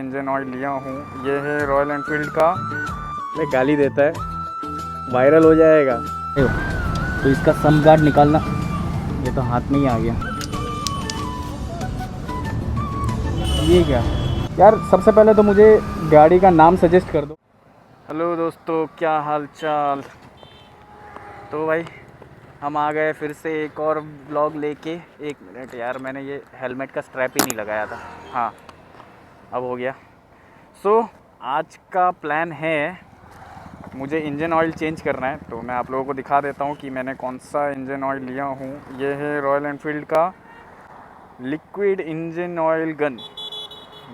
Engine oil लिया हूँ। ये है रॉयल एनफील्ड का। मैं गाली देता है, वायरल हो जाएगा। तो इसका सम गार्ड निकालना, ये तो हाथ में ही आ गया। ये क्या यार, सबसे पहले तो मुझे गाड़ी का नाम सजेस्ट कर दो। हेलो दोस्तों, क्या हाल चाल। तो भाई हम आ गए फिर से एक और व्लॉग लेके। एक मिनट यार, मैंने ये हेलमेट का स्ट्रैप ही नहीं लगाया था। हाँ, अब हो गया। आज का प्लान है, मुझे इंजन ऑयल चेंज करना है। तो मैं आप लोगों को दिखा देता हूँ कि मैंने कौन सा इंजन ऑयल लिया हूँ। ये है रॉयल एनफील्ड का liquid engine oil gun,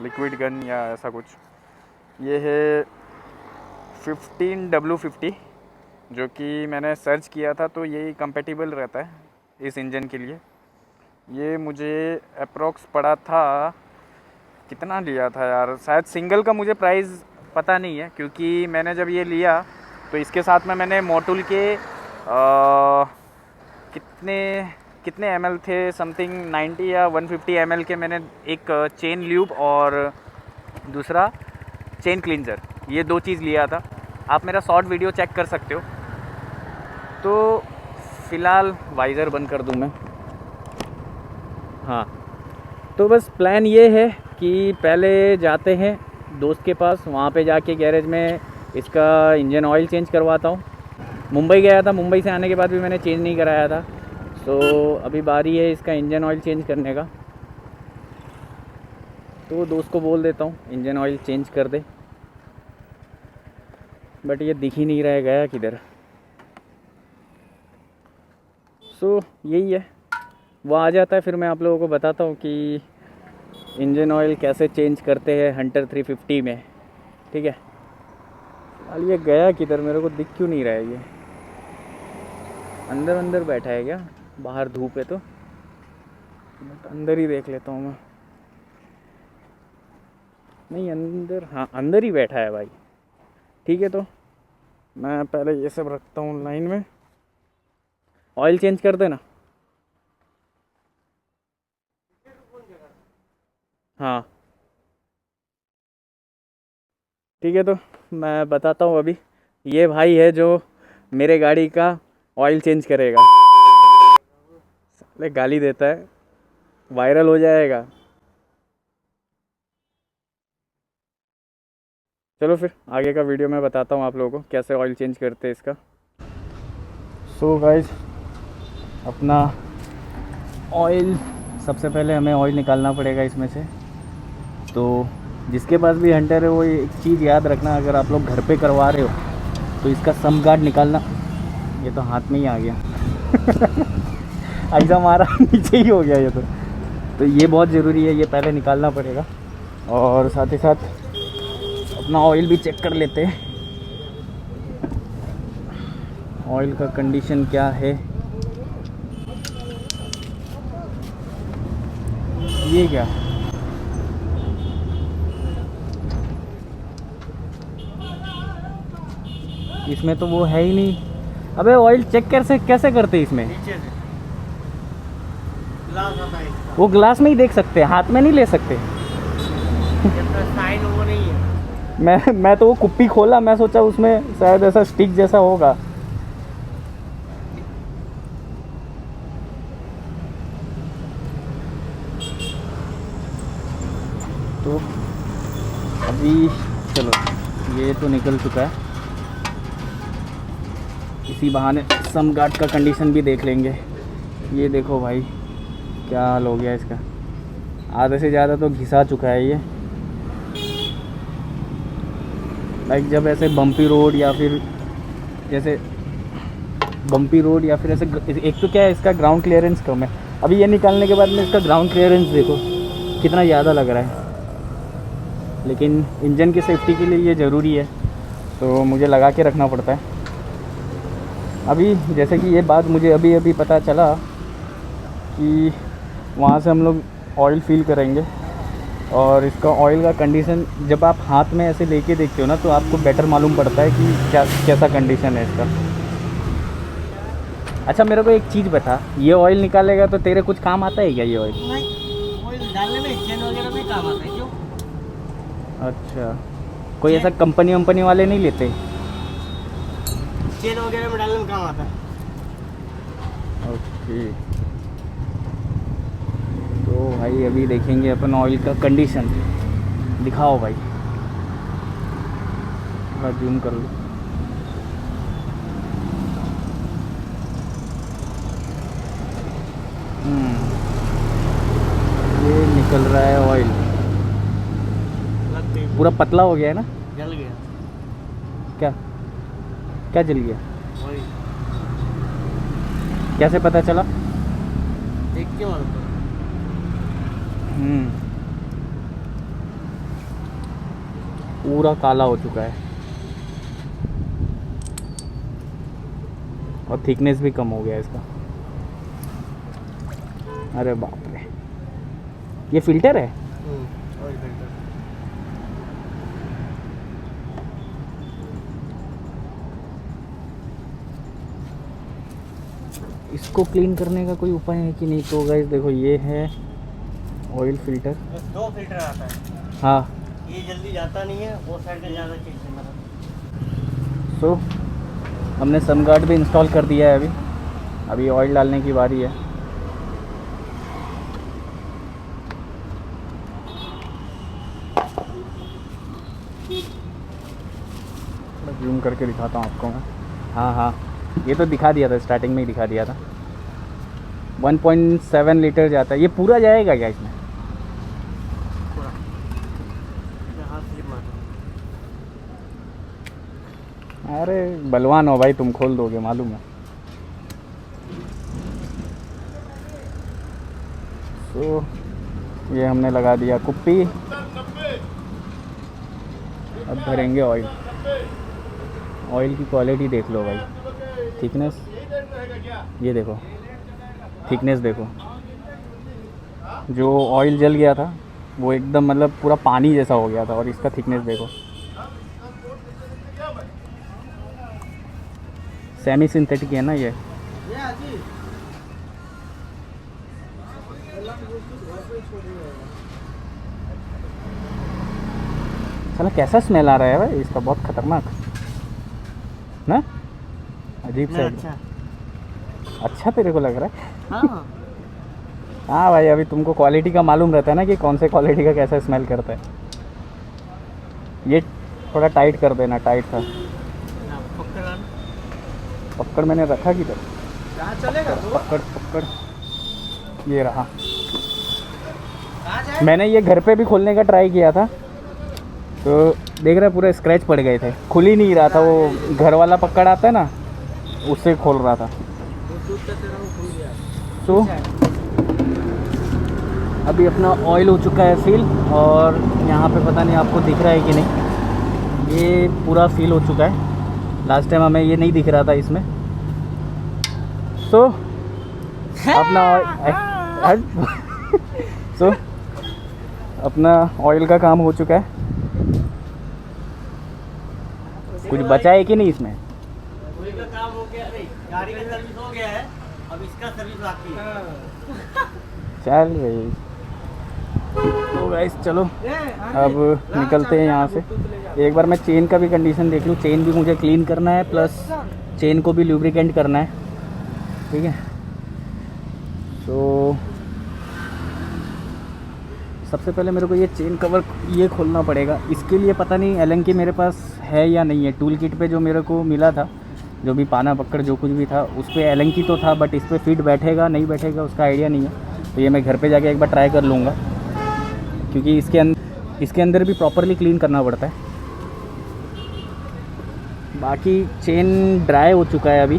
liquid gun या ऐसा कुछ। ये है 15W50, जो कि मैंने सर्च किया था तो यही कंपेटिबल रहता है इस इंजन के लिए। ये मुझे अप्रॉक्स पड़ा था, कितना लिया था यार, शायद सिंगल का मुझे प्राइस पता नहीं है, क्योंकि मैंने जब ये लिया तो इसके साथ में मैंने मोटुल के कितने कितने ml थे, समथिंग 90 या 150 ml के मैंने एक चेन ल्यूब और दूसरा चेन क्लींजर, ये दो चीज़ लिया था। आप मेरा शॉर्ट वीडियो चेक कर सकते हो। तो फ़िलहाल वाइज़र बंद कर दूं मैं। हाँ, तो बस प्लान ये है कि पहले जाते हैं दोस्त के पास, वहाँ पे जाके गैरेज में इसका इंजन ऑयल चेंज करवाता हूँ। मुंबई गया था, मुंबई से आने के बाद भी मैंने चेंज नहीं कराया था, तो अभी बारी है इसका इंजन ऑयल चेंज करने का। तो दोस्त को बोल देता हूँ इंजन ऑयल चेंज कर दे, बट ये दिख ही नहीं रहा है, गया किधर। यही है, वो आ जाता है फिर मैं आप लोगों को बताता हूँ कि इंजन ऑयल कैसे चेंज करते हैं हंटर 350 में। ठीक है, अब ये गया किधर, मेरे को दिख क्यों नहीं रहा है। ये अंदर अंदर बैठा है क्या, बाहर धूप है तो अंदर ही देख लेता हूँ मैं। नहीं अंदर, हाँ अंदर ही बैठा है भाई। ठीक है, तो मैं पहले ये सब रखता हूँ लाइन में। ऑयल चेंज कर देना। हाँ ठीक है, तो मैं बताता हूँ अभी। ये भाई है जो मेरे गाड़ी का ऑयल चेंज करेगा। साले गाली देता है, वायरल हो जाएगा। चलो फिर आगे का वीडियो मैं बताता हूँ आप लोगों को कैसे ऑयल चेंज करते हैं इसका। सो गाइस, अपना ऑयल, सबसे पहले हमें ऑयल निकालना पड़ेगा इसमें से। तो जिसके पास भी हंटर है वो एक चीज़ याद रखना, अगर आप लोग घर पे करवा रहे हो तो इसका सम गार्ड निकालना। ये तो हाथ में ही आ गया ऐसा मारा नीचे ही हो गया ये तो ये बहुत ज़रूरी है, ये पहले निकालना पड़ेगा। और साथ ही साथ अपना ऑयल भी चेक कर लेते हैं, ऑयल का कंडीशन क्या है। ये क्या, इसमें तो वो है ही नहीं। अबे ऑयल चेक कैसे करते हैं इसमें? नीचे से ग्लास आता है इसका। वो ग्लास में ही देख सकते हैं, हाथ में नहीं ले सकते। जब तक साइन वो नहीं है। मैं तो वो कुप्पी खोला, मैं सोचा उसमें शायद ऐसा स्टिक जैसा होगा। तो अभी चलो, ये तो निकल चुका है, इसी बहाने सम गार्ड का कंडीशन भी देख लेंगे। ये देखो भाई क्या हाल हो गया इसका, आधे से ज़्यादा तो घिसा चुका है ये। लाइक जब ऐसे बम्पी रोड या फिर जैसे बम्पी रोड या फिर ऐसे, एक तो क्या है इसका ग्राउंड क्लियरेंस कम है। अभी ये निकालने के बाद में इसका ग्राउंड क्लियरेंस देखो कितना ज़्यादा लग रहा है, लेकिन इंजन की सेफ्टी के लिए ये ज़रूरी है, तो मुझे लगा के रखना पड़ता है। अभी जैसे कि ये बात मुझे अभी पता चला कि वहाँ से हम लोग ऑयल फिल करेंगे, और इसका ऑयल का कंडीशन जब आप हाथ में ऐसे लेके देखते हो ना तो आपको बेटर मालूम पड़ता है कि कैसा कंडीशन है इसका। अच्छा मेरे को एक चीज़ बता, ये ऑयल निकालेगा तो तेरे कुछ काम आता है क्या ये ऑयल? नहीं, ऑयल डालने में चेन वगैरह में काम आता है। क्यों? अच्छा, कोई ऐसा कंपनी वंपनी वाले नहीं लेते? चेन वगैरह में डालने में काम आता है। ओके, तो भाई अभी देखेंगे अपन ऑयल का कंडीशन। दिखाओ भाई, थोड़ा जूम कर लो। ये निकल रहा है ऑयल, लग गई, पूरा पतला हो गया है ना? जल गया। क्या क्या जल गया? वही कैसे पता चला? देख के मालूम पड़ा। पूरा काला हो चुका है और थिकनेस भी कम हो गया है इसका। अरे बाप रे, ये फिल्टर है? Oil filter. इसको क्लीन करने का कोई उपाय है कि नहीं? तो गाइस देखो, ये है ऑयल फिल्टर। दो फिल्टर आता है, हाँ, ये जल्दी जाता नहीं है, वो साइड का ज़्यादा खींचते मतलब। सो हमने सनगार्ड भी इंस्टॉल कर दिया है। अभी ऑयल डालने की बारी है। जूम करके दिखाता हूँ आपको मैं। हाँ हाँ, ये तो दिखा दिया था, स्टार्टिंग में ही दिखा दिया था। 1.7 लीटर जाता है। ये पूरा जाएगा क्या इसमें? पूरा हाथ स्लिप मारता। अरे बलवान हो भाई तुम, खोल दोगे मालूम है। तो ये हमने लगा दिया कुप्पी। अब भरेंगे ऑयल। ऑयल की क्वालिटी देख लो भाई, थिकनेस ये देखो, थिकनेस देखो। जो ऑयल जल गया था वो एकदम मतलब पूरा पानी जैसा हो गया था, और इसका थिकनेस देखो। सेमी सिंथेटिक है ना ये। साला कैसा स्मेल आ रहा है भाई इसका, बहुत खतरनाक ना, अजीब सा। अच्छा अच्छा तेरे को लग रहा है? हाँ। हाँ भाई, अभी तुमको क्वालिटी का मालूम रहता है ना कि कौन से क्वालिटी का कैसा स्मेल करता है। ये थोड़ा टाइट कर देना, टाइट था। पकड़ मैंने रखा किधर? चलेगा तो पकड़ पकड़, ये रहा। मैंने ये घर पे भी खोलने का ट्राई किया था, तो देख रहा पूरा स्क्रैच पड़ गए थे, खुल ही नहीं रहा था। वो घर वाला पकड़ आता है ना, उससे खोल रहा था। तो अभी अपना ऑयल हो चुका है फिल, और यहाँ पे पता नहीं आपको दिख रहा है कि नहीं, ये पूरा फिल हो चुका है। लास्ट टाइम हमें ये नहीं दिख रहा था इसमें। सो अपना सो अपना ऑयल का काम हो चुका है। कुछ बचा है कि नहीं इसमें? पूरी का काम हो गया, नहीं गाड़ी का सर्विस हो गया है, अब इसका सर्विस बाकी है। चल भाई, तो गाइस चलो अब निकलते हैं यहाँ से। एक बार मैं चेन का भी कंडीशन देख लूँ। चेन भी मुझे क्लीन करना है, प्लस चेन को भी लुब्रिकेंट करना है, ठीक है। तो सबसे पहले मेरे को ये चेन कवर ये खोलना पड़ेगा। इसके लिए पता नहीं एलन की मेरे पास है या नहीं है। टूल किट पे जो मेरे को मिला था, जो भी पाना पकड़ जो कुछ भी था, उस पर एलन की तो था, बट इस पर फिट बैठेगा नहीं बैठेगा उसका आइडिया नहीं है। तो ये मैं घर पे जाके एक बार ट्राई कर लूँगा, क्योंकि इसके अंदर भी प्रॉपरली क्लीन करना पड़ता है। बाकी चेन ड्राई हो चुका है, अभी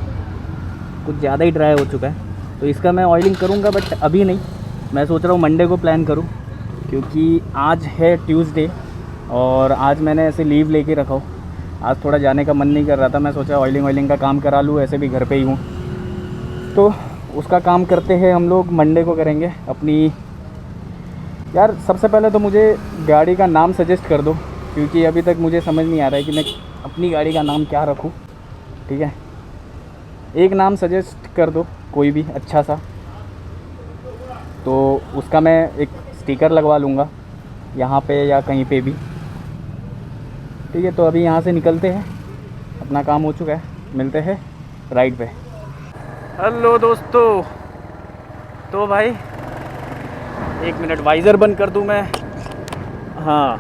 कुछ ज़्यादा ही ड्राई हो चुका है, तो इसका मैं ऑयलिंग करूँगा, बट अभी नहीं। मैं सोच रहा हूँ मंडे को प्लान करूँ, क्योंकि आज है ट्यूसडे और आज मैंने ऐसे लीव लेके रखा हो। आज थोड़ा जाने का मन नहीं कर रहा था, मैं सोचा ऑयलिंग का काम करा लूँ, ऐसे भी घर पे ही हूँ। तो उसका काम करते हैं हम लोग, मंडे को करेंगे अपनी। यार सबसे पहले तो मुझे गाड़ी का नाम सजेस्ट कर दो, क्योंकि अभी तक मुझे समझ नहीं आ रहा है कि मैं अपनी गाड़ी का नाम क्या रखूँ, ठीक है। एक नाम सजेस्ट कर दो कोई भी अच्छा सा, तो उसका मैं एक स्टिकर लगवा लूँगा यहाँ पे या कहीं पे भी, ठीक है, तो अभी यहाँ से निकलते हैं, अपना काम हो चुका है, मिलते हैं राइड पे। हेलो दोस्तों, तो भाई 1 मिनट वाइज़र बंद कर दूं मैं। हाँ,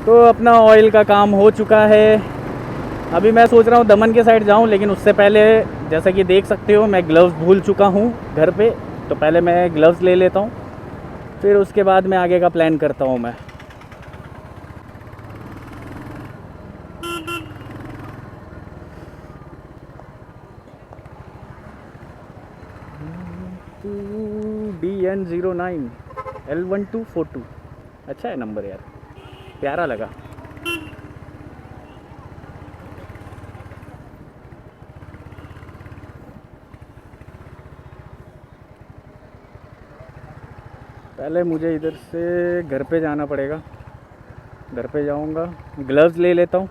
तो अपना ऑयल का काम हो चुका है। अभी मैं सोच रहा हूँ दमन के साइड जाऊँ, लेकिन उससे पहले जैसा कि देख सकते हो मैं ग्लव्स भूल चुका हूँ घर पे, तो पहले मैं ग्लव्स ले लेता हूँ, फिर उसके बाद मैं आगे का प्लान करता हूँ मैं। DN09 L1242, अच्छा है नंबर यार, प्यारा लगा। पहले मुझे इधर से घर पे जाना पड़ेगा, घर पे जाऊंगा, ग्लव्स ले लेता हूँ।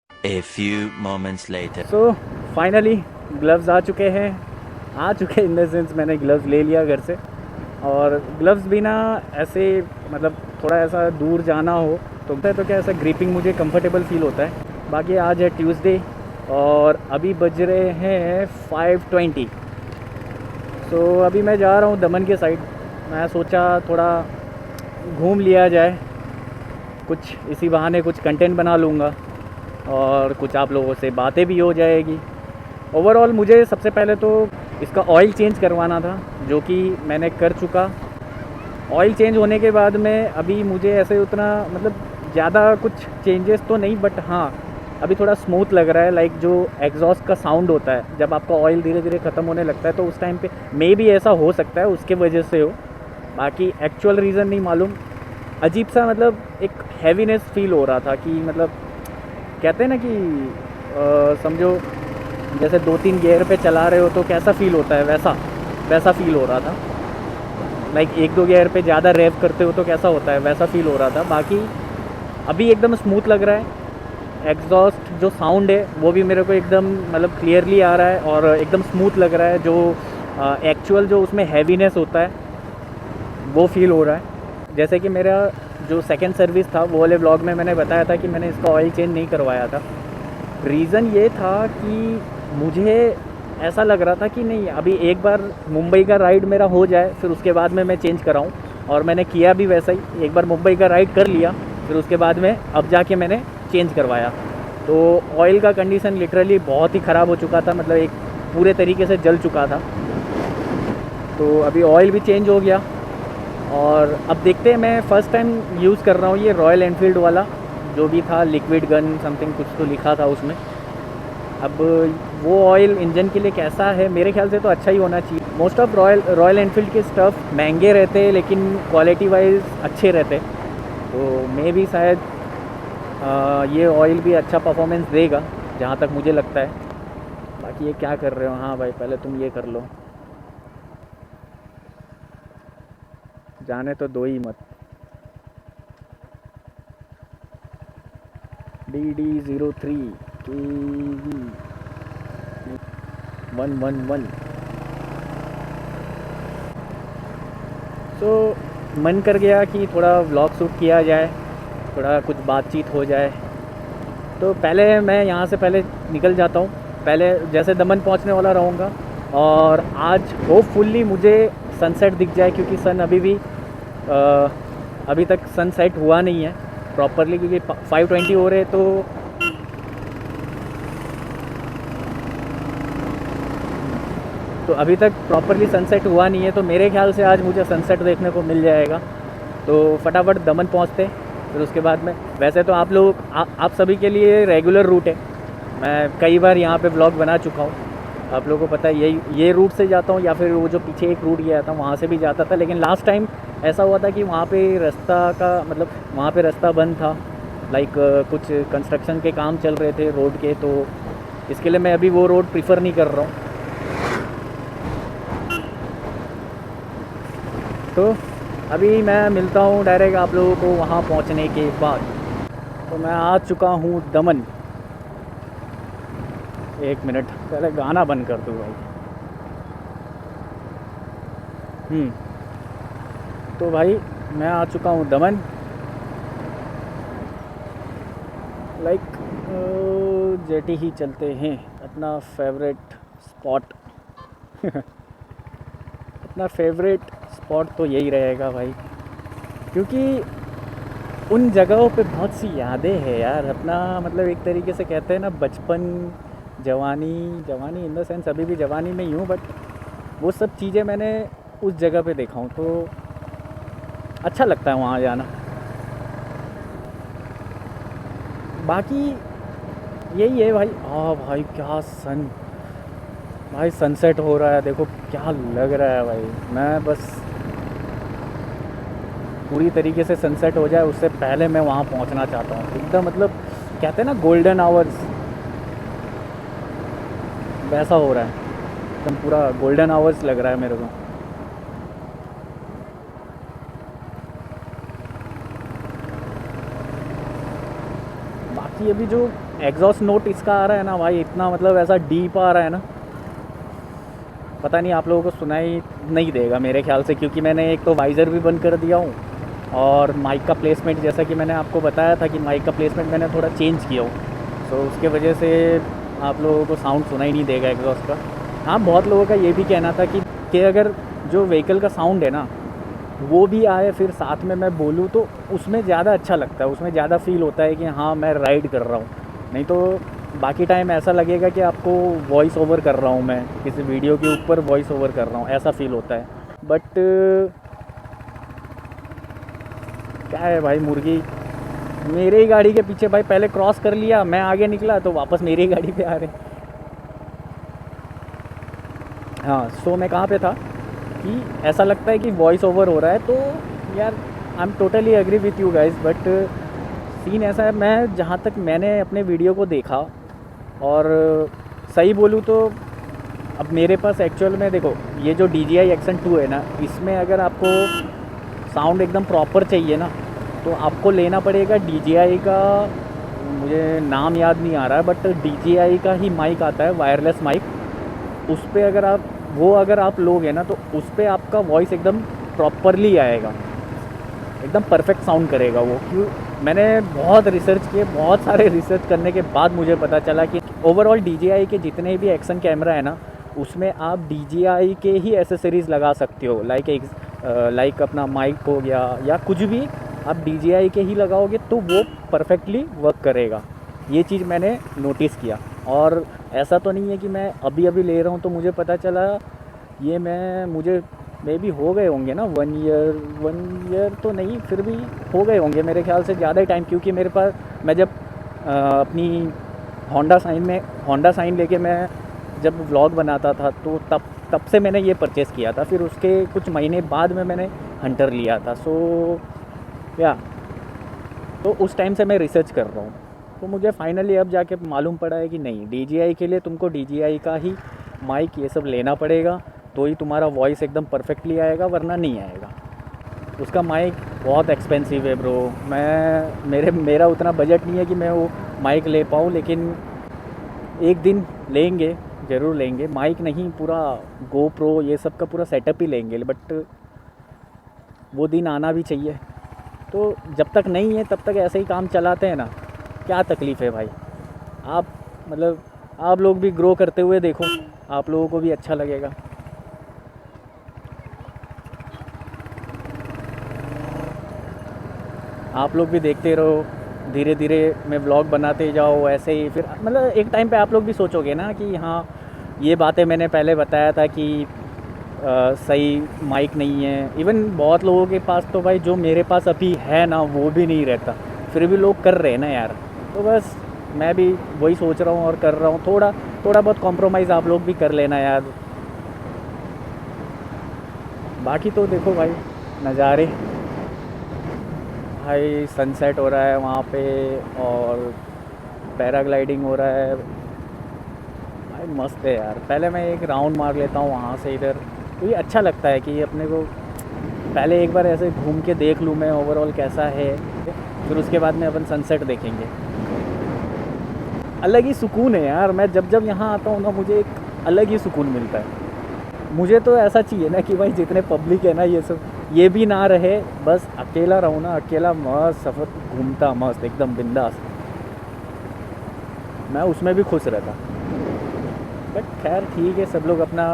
A few moments later. So finally gloves आ चुके हैं, इन द सेंस मैंने ग्लव्स ले लिया घर से। और ग्लव्स भी ना ऐसे मतलब थोड़ा ऐसा दूर जाना हो तो क्या ऐसा ग्रिपिंग मुझे कंफर्टेबल फील होता है। बाकी आज है ट्यूसडे और अभी बज रहे हैं 5:20। सो अभी मैं जा रहा हूँ दमन के साइड। मैं सोचा थोड़ा घूम लिया जाए, कुछ इसी बहाने कुछ कंटेंट बना लूँगा और कुछ आप लोगों से बातें भी हो जाएगी। ओवरऑल मुझे सबसे पहले तो इसका ऑयल चेंज करवाना था, जो कि मैंने कर चुका। ऑयल चेंज होने के बाद में अभी मुझे ऐसे उतना मतलब ज़्यादा कुछ चेंजेस तो नहीं, बट हाँ अभी थोड़ा स्मूथ लग रहा है। लाइक जो एग्जॉस्ट का साउंड होता है जब आपका ऑयल धीरे धीरे ख़त्म होने लगता है, तो उस टाइम पे मे भी ऐसा हो सकता है उसके वजह से हो, बाकी एक्चुअल रीज़न नहीं मालूम। अजीब सा मतलब एक हैवीनेस फील हो रहा था कि मतलब कहते हैं ना कि समझो जैसे 2-3 गियर पे चला रहे हो तो कैसा फ़ील होता है, वैसा फ़ील हो रहा था। लाइक 1-2 गियर पे ज़्यादा रेव करते हो तो कैसा होता है, वैसा फ़ील हो रहा था। बाकी अभी एकदम स्मूथ लग रहा है। एग्जॉस्ट जो साउंड है वो भी मेरे को एकदम मतलब क्लियरली आ रहा है और एकदम स्मूथ लग रहा है। जो एक्चुअल जो उसमें हैवीनेस होता है वो फील हो रहा है। जैसे कि मेरा जो सेकंड सर्विस था वो वाले व्लॉग में मैंने बताया था कि मैंने इसका ऑयल चेंज नहीं करवाया था। रीज़न ये था कि मुझे ऐसा लग रहा था कि नहीं, अभी एक बार मुंबई का राइड मेरा हो जाए फिर उसके बाद में मैं चेंज कराऊं, और मैंने किया भी वैसा ही। एक बार मुंबई का राइड कर लिया, फिर उसके बाद में अब जाके मैंने चेंज करवाया। तो ऑयल का कंडीशन लिटरली बहुत ही ख़राब हो चुका था, मतलब एक पूरे तरीके से जल चुका था। तो अभी ऑयल भी चेंज हो गया और अब देखते हैं। मैं फ़र्स्ट टाइम यूज़ कर रहा हूँ ये रॉयल एनफील्ड वाला, जो भी था लिक्विड गन समथिंग कुछ तो लिखा था उसमें। अब वो ऑयल इंजन के लिए कैसा है, मेरे ख्याल से तो अच्छा ही होना चाहिए। मोस्ट ऑफ रॉयल एनफील्ड के स्टफ़ महंगे रहते हैं लेकिन क्वालिटी वाइज अच्छे रहते, तो मे भी शायद ये ऑयल भी अच्छा परफॉर्मेंस देगा जहाँ तक मुझे लगता है। बाकी ये क्या कर रहे हो? हाँ भाई पहले तुम ये कर लो, जाने तो दो ही मत। DD03 KV 111। तो मन कर गया कि थोड़ा व्लॉग शूट किया जाए, थोड़ा कुछ बातचीत हो जाए। तो पहले मैं यहाँ से पहले निकल जाता हूँ, पहले जैसे दमन पहुँचने वाला रहूँगा। और आज होपफुली मुझे सनसेट दिख जाए, क्योंकि सन अभी तक सनसेट हुआ नहीं है प्रॉपरली, क्योंकि 5:20 हो रहे। तो अभी तक प्रॉपरली सनसेट हुआ नहीं है, तो मेरे ख्याल से आज मुझे सनसेट देखने को मिल जाएगा। तो फटाफट दमन पहुंचते, फिर उसके बाद में वैसे तो आप सभी के लिए रेगुलर रूट है। मैं कई बार यहाँ पे ब्लॉग बना चुका हूँ, आप लोगों को पता है। ये रूट से जाता हूँ, या फिर वो जो पीछे एक रूट गया था वहाँ से भी जाता था। लेकिन लास्ट टाइम ऐसा हुआ था कि वहाँ पे रास्ता बंद था। लाइक कुछ कंस्ट्रक्शन के काम चल रहे थे रोड के, तो इसके लिए मैं अभी वो रोड प्रीफर नहीं कर रहा हूँ। तो अभी मैं मिलता हूँ डायरेक्ट आप लोगों को वहाँ पहुँचने के बाद। तो मैं आ चुका हूँ दमन। 1 मिनट पहले गाना बंद कर दूँ भाई। तो भाई मैं आ चुका हूँ दमन। लाइक जेटी ही चलते हैं, अपना फेवरेट स्पॉट। अपना फेवरेट स्पॉट तो यही रहेगा भाई, क्योंकि उन जगहों पे बहुत सी यादें हैं यार। अपना मतलब एक तरीके से कहते हैं ना, बचपन, जवानी इन द सेंस अभी भी जवानी में ही हूँ, बट वो सब चीज़ें मैंने उस जगह पे देखा हूँ, तो अच्छा लगता है वहाँ जाना। बाकी यही है भाई। भाई क्या भाई सनसेट हो रहा है, देखो क्या लग रहा है भाई। मैं बस पूरी तरीके से सनसेट हो जाए उससे पहले मैं वहाँ पहुँचना चाहता हूँ एकदम। मतलब कहते हैं ना गोल्डन आवर्स, वैसा हो रहा है एकदम, पूरा गोल्डन आवर्स लग रहा है मेरे को। बाकी अभी जो एग्जॉस्ट नोट इसका आ रहा है ना भाई, इतना मतलब ऐसा डीप आ रहा है ना, पता नहीं आप लोगों को सुनाई नहीं देगा मेरे ख्याल से, क्योंकि मैंने एक तो वाइज़र भी बंद कर दिया हूँ, और माइक का प्लेसमेंट जैसा कि मैंने आपको बताया था कि माइक का प्लेसमेंट मैंने थोड़ा चेंज किया हूँ, तो उसके वजह से आप लोगों को साउंड सुनाई नहीं देगा एग्जॉस्ट का। हाँ, बहुत लोगों का ये भी कहना था कि अगर जो व्हीकल का साउंड है ना वो भी आए फिर साथ में मैं बोलूँ तो उसमें ज़्यादा अच्छा लगता है, उसमें ज़्यादा फील होता है कि हाँ मैं राइड कर रहा हूँ। नहीं तो बाकी टाइम ऐसा लगेगा कि आपको वॉइस ओवर कर रहा हूँ, मैं किसी वीडियो के ऊपर वॉइस ओवर कर रहा हूँ, ऐसा फील होता है। बट क्या है भाई, मुर्गी मेरे ही गाड़ी के पीछे भाई, पहले क्रॉस कर लिया, मैं आगे निकला तो वापस मेरी ही गाड़ी पे आ रहे। हाँ, सो मैं कहाँ पे था कि ऐसा लगता है कि वॉइस ओवर हो रहा है, तो यार I am totally agree with you guys. But scene ऐसा है, मैं जहाँ तक मैंने अपने वीडियो को देखा, और सही बोलूँ तो अब मेरे पास एक्चुअल में देखो, ये जो DJI Action 2 है ना, इसमें अगर आपको साउंड एकदम प्रॉपर चाहिए ना, तो आपको लेना पड़ेगा DJI का, मुझे नाम याद नहीं आ रहा है, बट DJI का ही माइक आता है, वायरलेस माइक। उस पर अगर आप लोगे ना, तो उस पर आपका वॉइस एकदम प्रॉपरली आएगा, एकदम परफेक्ट साउंड करेगा वो। क्यों, मैंने बहुत रिसर्च किए, बहुत सारे रिसर्च करने के बाद मुझे पता चला कि ओवरऑल DJI के जितने भी एक्शन कैमरा है ना, उसमें आप DJI के ही एसेसरीज़ लगा सकते हो, लाइक अपना माइक हो गया या कुछ भी, आप DJI के ही लगाओगे तो वो परफेक्टली वर्क करेगा। ये चीज़ मैंने नोटिस किया, और ऐसा तो नहीं है कि मैं अभी ले रहा हूँ तो मुझे पता चला। ये मुझे मे भी हो गए होंगे ना 1 ईयर तो नहीं, फिर भी हो गए होंगे मेरे ख्याल से ज़्यादा ही टाइम, क्योंकि मेरे पास, मैं जब अपनी होंडा साइन लेके मैं जब व्लॉग बनाता था, तो तब से मैंने ये परचेज़ किया था। फिर उसके कुछ महीने बाद में मैंने हंटर लिया था। तो उस टाइम से मैं रिसर्च कर रहा हूँ, तो मुझे फाइनली अब जाके मालूम पड़ा है कि नहीं, DJI के लिए तुमको DJI का ही माइक ये सब लेना पड़ेगा, तो ही तुम्हारा वॉइस एकदम परफेक्टली आएगा, वरना नहीं आएगा। उसका माइक बहुत एक्सपेंसिव है ब्रो। मेरा उतना बजट नहीं है कि मैं वो माइक ले पाऊँ, लेकिन एक दिन लेंगे, ज़रूर लेंगे। माइक नहीं, पूरा GoPro ये सब का पूरा सेटअप ही लेंगे, बट वो दिन आना भी चाहिए। तो जब तक नहीं है तब तक ऐसे ही काम चलाते हैं ना, क्या तकलीफ़ है भाई। आप लोग भी ग्रो करते हुए देखो, आप लोगों को भी अच्छा लगेगा। आप लोग भी देखते रहो, धीरे धीरे मैं व्लॉग बनाते जाओ ऐसे ही। फिर मतलब एक टाइम पे आप लोग भी सोचोगे ना कि हाँ, ये बातें मैंने पहले बताया था कि सही माइक नहीं है। इवन बहुत लोगों के पास तो भाई, जो मेरे पास अभी है ना, वो भी नहीं रहता, फिर भी लोग कर रहे हैं ना यार। तो बस मैं भी वही सोच रहा हूँ और कर रहा हूँ, थोड़ा बहुत कॉम्प्रोमाइज़ आप लोग भी कर लेना यार। बाकी तो देखो भाई, नज़ारे भाई, सनसेट हो रहा है वहाँ पे, और पैराग्लाइडिंग हो रहा है भाई, मस्त है यार। पहले मैं एक राउंड मार लेता हूँ वहाँ से इधर, तो ये अच्छा लगता है कि अपने को पहले एक बार ऐसे घूम के देख लूँ मैं ओवरऑल कैसा है, फिर उसके बाद में अपन सनसेट देखेंगे। अलग ही सुकून है यार। मैं जब यहाँ आता हूँ ना, मुझे एक अलग ही सुकून मिलता है। मुझे तो ऐसा चाहिए ना कि भाई जितने पब्लिक है ना, ये भी ना रहे, बस अकेला रहूँ ना, अकेला मस्त सफ़र घूमता मस्त एकदम बिंदास। मैं उसमें भी खुश रहता। बट खैर ठीक है, सब लोग अपना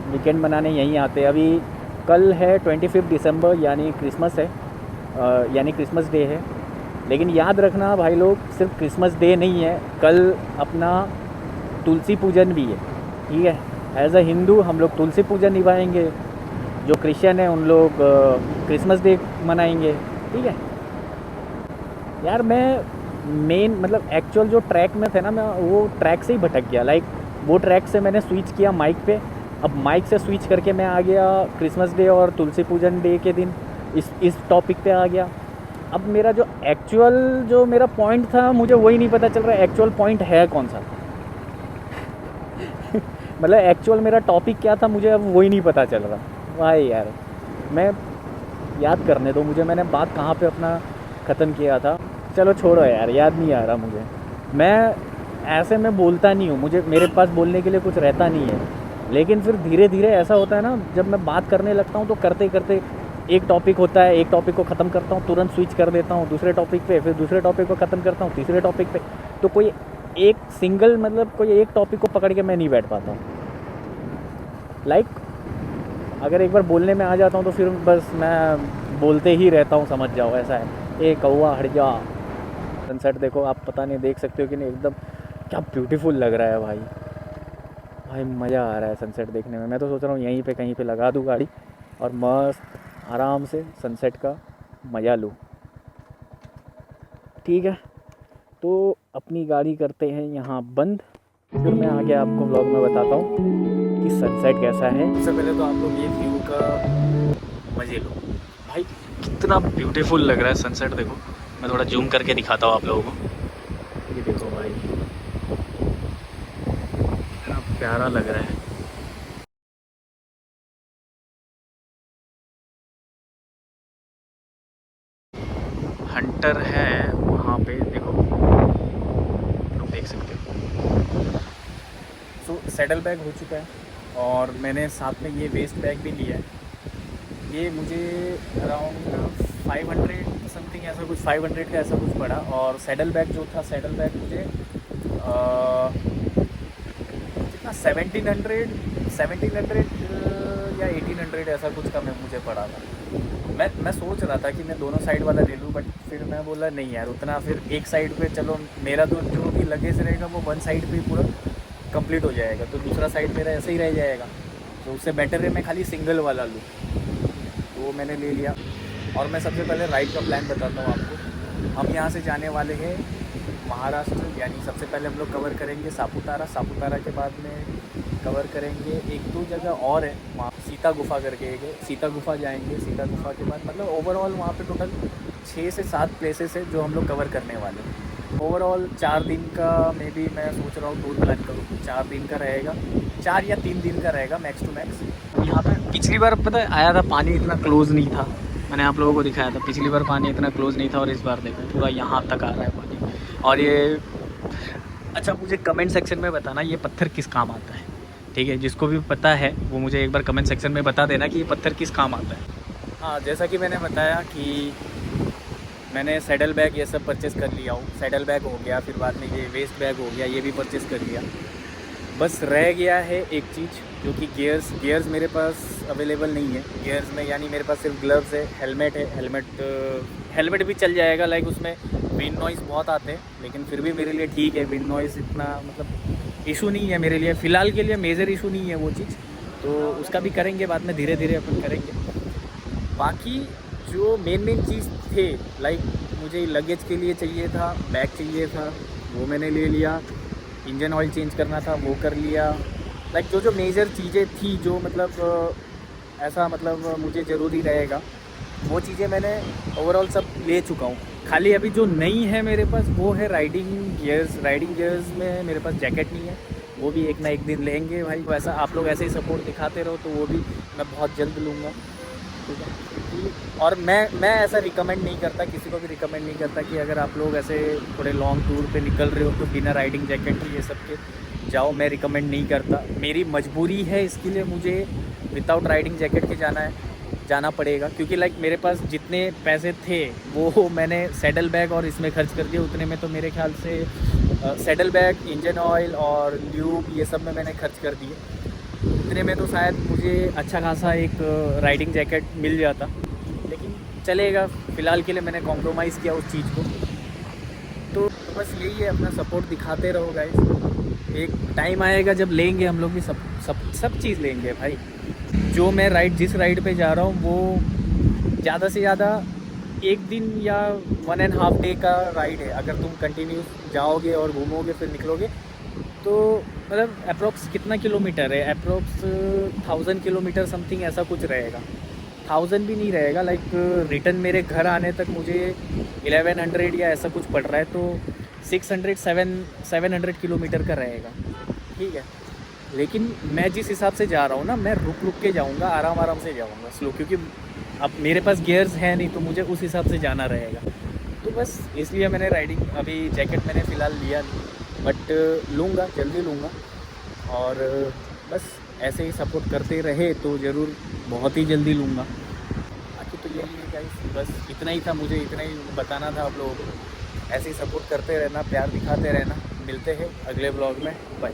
वीकेंड मनाने यहीं आते हैं। अभी कल है 25 दिसंबर यानी क्रिसमस है, यानी क्रिसमस डे है। लेकिन याद रखना भाई लोग, सिर्फ क्रिसमस डे नहीं है, कल अपना तुलसी पूजन भी है, ठीक है। एज अ हिंदू हम लोग तुलसी पूजन निभाएंगे, जो क्रिश्चियन है उन लोग क्रिसमस डे मनाएंगे, ठीक है। यार मैं मेन मतलब एक्चुअल जो ट्रैक में थे ना, मैं वो ट्रैक से ही भटक गया। लाइक वो ट्रैक से मैंने स्विच किया माइक पे, अब माइक से स्विच करके मैं आ गया क्रिसमस डे और तुलसी पूजन डे के दिन इस टॉपिक पे आ गया। अब मेरा जो एक्चुअल जो मेरा पॉइंट था, मुझे वही नहीं पता चल रहा एक्चुअल पॉइंट है कौन सा। मतलब एक्चुअल मेरा टॉपिक क्या था, मुझे अब वही नहीं पता चल रहा भाई। यार मैं याद करने दो मुझे, मैंने बात कहाँ पे अपना ख़त्म किया था। चलो छोड़ो यार, याद नहीं आ रहा मुझे। मैं ऐसे में बोलता नहीं हूँ, मुझे मेरे पास बोलने के लिए कुछ रहता नहीं है। लेकिन फिर धीरे धीरे ऐसा होता है ना, जब मैं बात करने लगता हूँ तो करते करते एक टॉपिक होता है, एक टॉपिक को ख़त्म करता हूँ, तुरंत स्विच कर देता हूँ दूसरे टॉपिक पे, फिर दूसरे टॉपिक को ख़त्म करता हूँ तीसरे टॉपिक पे। तो कोई एक सिंगल मतलब कोई एक टॉपिक को पकड़ के मैं नहीं बैठ पाता हूँ। लाइक अगर एक बार बोलने में आ जाता हूँ तो फिर बस मैं बोलते ही रहता हूँ, समझ जाओ ऐसा है। ए कौवा हट जा। सनसेट देखो आप, पता नहीं देख सकते हो कि नहीं, एकदम क्या ब्यूटीफुल लग रहा है भाई। भाई मज़ा आ रहा है सनसेट देखने में। मैं तो सोच रहा हूँ यहीं पे कहीं पे लगा दूँ गाड़ी और मस्त आराम से सनसेट का मज़ा लूँ, ठीक है। तो अपनी गाड़ी करते हैं यहाँ बंद, फिर मैं आगे आपको व्लॉग में बताता हूँ कि सनसेट कैसा है। सबसे पहले तो आप लोग ये व्यू का मज़े लो। भाई कितना ब्यूटीफुल लग रहा है सनसेट, देखो मैं थोड़ा जूम करके दिखाता हूँ आप लोगों को। ये देखो भाई कितना प्यारा लग रहा है। हंटर है वहाँ पे, देखो लोग देख सकते हो। सो सैडल बैग हो चुका है और मैंने साथ में ये वेस्ट बैग भी लिया है। ये मुझे अराउंड 500 समथिंग ऐसा कुछ, 500 का ऐसा कुछ पड़ा। और सैडल बैग जो था, सैडल बैग मुझे कितना 1700 या 1800 ऐसा कुछ का मुझे पड़ा था। मैं सोच रहा था कि मैं दोनों साइड वाला ले लूँ, बट फिर मैं बोला नहीं यार उतना, फिर एक साइड पे चलो मेरा तो जो भी लगेज रहेगा वो वन साइड पे पूरा कंप्लीट हो जाएगा, तो दूसरा साइड मेरा ऐसे ही रह जाएगा। तो उससे बेटर है मैं खाली सिंगल वाला लूँ, तो वो मैंने ले लिया। और मैं सबसे पहले राइड का प्लान बताता हूँ आपको। हम यहाँ से जाने वाले हैं महाराष्ट्र, यानी सबसे पहले हम लोग कवर करेंगे सापुतारा। सापुतारा के बाद में कवर करेंगे एक दो जगह और है वहाँ, सीता गुफा करके एक है, सीता गुफा जाएंगे। सीता गुफा के बाद मतलब ओवरऑल वहाँ पे टोटल 6 से 7 प्लेसेस है जो हम लोग कवर करने वाले हैं। ओवरऑल 4 दिन का मे बी मैं सोच रहा हूँ टूर प्लान करूँ। 4 दिन का रहेगा, 4 या 3 दिन का रहेगा मैक्स टू मैक्स। यहाँ पे पिछली बार पता है आया था, पानी इतना क्लोज नहीं था, मैंने आप लोगों को दिखाया था। पिछली बार पानी इतना क्लोज नहीं था और इस बार देखो पूरा यहाँ तक आ रहा है पानी। और ये अच्छा, मुझे कमेंट सेक्शन में बताना ये पत्थर किस काम आता है, ठीक है। जिसको भी पता है वो मुझे एक बार कमेंट सेक्शन में बता देना कि ये पत्थर किस काम आता है। हाँ, जैसा कि मैंने बताया कि मैंने सैडल बैग ये सब परचेस कर लिया हूँ। सैडल बैग हो गया, फिर बाद में ये वेस्ट बैग हो गया, ये भी परचेस कर लिया। बस रह गया है एक चीज़ जो कि गियर्स मेरे पास अवेलेबल नहीं है। गियर्स में यानी मेरे पास सिर्फ ग्लव्स है, हेलमेट है। हेलमेट भी चल जाएगा, लाइक उसमें विंड नॉइज़ बहुत आते हैं, लेकिन फिर भी मेरे लिए ठीक है। विंड नॉइज़ इतना मतलब इशू नहीं है मेरे लिए, फ़िलहाल के लिए मेजर इशू नहीं है वो चीज़, तो उसका भी करेंगे बाद में, धीरे धीरे अपन करेंगे। बाकी जो मेन चीज़ थे, लाइक मुझे लगेज के लिए चाहिए था, बैग चाहिए था, वो मैंने ले लिया। इंजन ऑयल चेंज करना था, वो कर लिया। लाइक जो मेजर चीज़ें थी, जो मतलब ऐसा मतलब मुझे ज़रूरी रहेगा, वो चीज़ें मैंने ओवरऑल सब ले चुका हूँ। खाली अभी जो नहीं है मेरे पास वो है राइडिंग गियर्स। राइडिंग गियर्स में मेरे पास जैकेट नहीं है, वो भी एक ना एक दिन लेंगे भाई। वैसा आप लोग ऐसे ही सपोर्ट दिखाते रहो तो वो भी मैं बहुत जल्द लूँगा, ठीक है। और मैं ऐसा रिकमेंड नहीं करता, किसी को भी रिकमेंड नहीं करता कि अगर आप लोग ऐसे थोड़े लॉन्ग टूर पे निकल रहे हो तो बिना राइडिंग जैकेट के ये सब के जाओ, मैं रिकमेंड नहीं करता। मेरी मजबूरी है, इसके लिए मुझे विदाउट राइडिंग जैकेट के जाना पड़ेगा, क्योंकि लाइक मेरे पास जितने पैसे थे वो मैंने सैडल बैग और इसमें खर्च कर दिए। उतने में तो मेरे ख्याल से सैडल बैग, इंजन ऑयल और ल्यूब ये सब में मैंने खर्च कर दिए। इतने में तो शायद मुझे अच्छा खासा एक राइडिंग जैकेट मिल जाता, लेकिन चलेगा, फ़िलहाल के लिए मैंने कॉम्प्रोमाइज़ किया उस चीज़ को। तो बस यही है, अपना सपोर्ट दिखाते रहो गाइस। एक टाइम आएगा जब लेंगे हम लोग भी सब चीज़ लेंगे भाई। जो मैं जिस राइड पे जा रहा हूँ वो ज़्यादा से ज़्यादा एक दिन या 1.5 डे का राइड है। अगर तुम कंटिन्यूस जाओगे और घूमोगे फिर निकलोगे तो मतलब अप्रोक्स कितना किलोमीटर है, अप्रोक्स 1000 किलोमीटर समथिंग ऐसा कुछ रहेगा। 1000 भी नहीं रहेगा, लाइक रिटर्न मेरे घर आने तक मुझे 1100 या ऐसा कुछ पड़ रहा है, तो 700 किलोमीटर का रहेगा, ठीक है। लेकिन मैं जिस हिसाब से जा रहा हूँ ना, मैं रुक के जाऊँगा, आराम से जाऊँगा स्लो, क्योंकि अब मेरे पास गियर्स हैं नहीं, तो मुझे उस हिसाब से जाना रहेगा। तो बस इसलिए मैंने राइडिंग अभी जैकेट मैंने फ़िलहाल लिया नहीं, बट लूँगा, जल्दी लूँगा। और बस ऐसे ही सपोर्ट करते रहे तो ज़रूर बहुत ही जल्दी लूँगा। बाकी तो यही है गाइस, बस इतना ही था, मुझे इतना ही बताना था आप लोगों को। ऐसे ही सपोर्ट करते रहना, प्यार दिखाते रहना। मिलते हैं अगले ब्लॉग में, बाय।